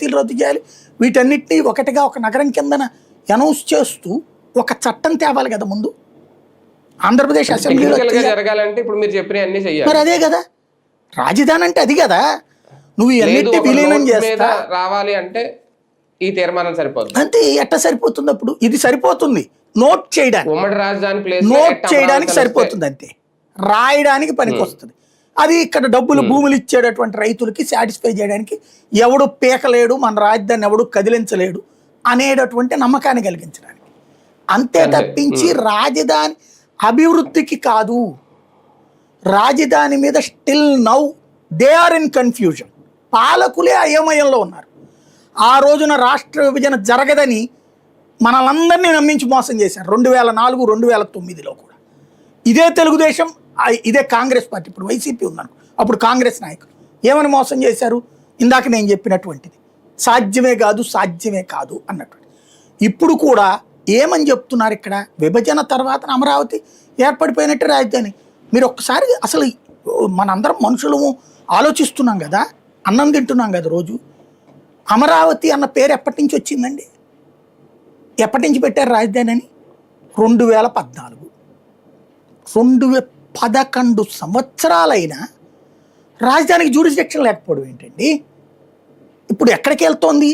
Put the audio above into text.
ఎస్టీలు రద్దు చేయాలి, వీటన్నిటినీ ఒకటిగా ఒక నగరం కిందన అనౌన్స్ చేస్తూ ఒక చట్టం తేవాలి కదా ముందు. ఆంధ్రప్రదేశ్ అసెంబ్లీలో జరగాలంటే ఇప్పుడు మీరు చెప్పిన అన్ని చేయాలి. మరి అదే కదా రాజధాని అంటే, అది కదా. నువ్వు ఇవన్నిటి విలీనం చేస్తా రావాలి అంటే ఈ తీర్మానం సరిపోతుంది అంతే. ఎట్లా సరిపోతుంది అప్పుడు? ఇది సరిపోతుంది నోట్ చేయడానికి, ఉమ్మడి రాజధాని ప్లేస్ నోట్ చేయడానికి సరిపోతుంది అంతే, రాయడానికి పనికి వస్తుంది. అది ఇక్కడ డబ్బులు భూములు ఇచ్చేటటువంటి రైతులకి సాటిస్ఫై చేయడానికి ఎవడు పీకలేడు, మన రాజధాని ఎవడు కదిలించలేడు అనేటటువంటి నమ్మకాన్ని కలిగించడానికి అంతే తప్పించి రాజధాని అభివృద్ధికి కాదు. రాజధాని మీద still now they are in confusion. పాలకులే అయోమయంలో ఉన్నారు. ఆ రోజున రాష్ట్ర విభజన జరగదని మనలందరినీ నమ్మించి మోసం చేశారు 2004, 2009లో కూడా. ఇదే తెలుగుదేశం, ఇదే కాంగ్రెస్ పార్టీ, ఇప్పుడు వైసీపీ ఉందనుకో, అప్పుడు కాంగ్రెస్ నాయకులు ఏమని మోసం చేశారు? ఇందాక నేను చెప్పినటువంటిది సాధ్యమే కాదు అన్నటువంటి. ఇప్పుడు కూడా ఏమని చెప్తున్నారు ఇక్కడ? విభజన తర్వాత అమరావతి ఏర్పడిపోయినట్టే రాజధాని. మీరు ఒక్కసారి అసలు మనందరం మనుషులము ఆలోచిస్తున్నాం కదా, అన్నం తింటున్నాం కదా రోజు. అమరావతి అన్న పేరు ఎప్పటి నుంచి వచ్చిందండి? ఎప్పటి నుంచి పెట్టారు రాజధాని అని? 2014. 11 సంవత్సరాలైనా రాజధానికి జ్యూరిస్డిక్షన్ లేకపోవడం ఏంటండి? ఇప్పుడు ఎక్కడికి వెళ్తోంది?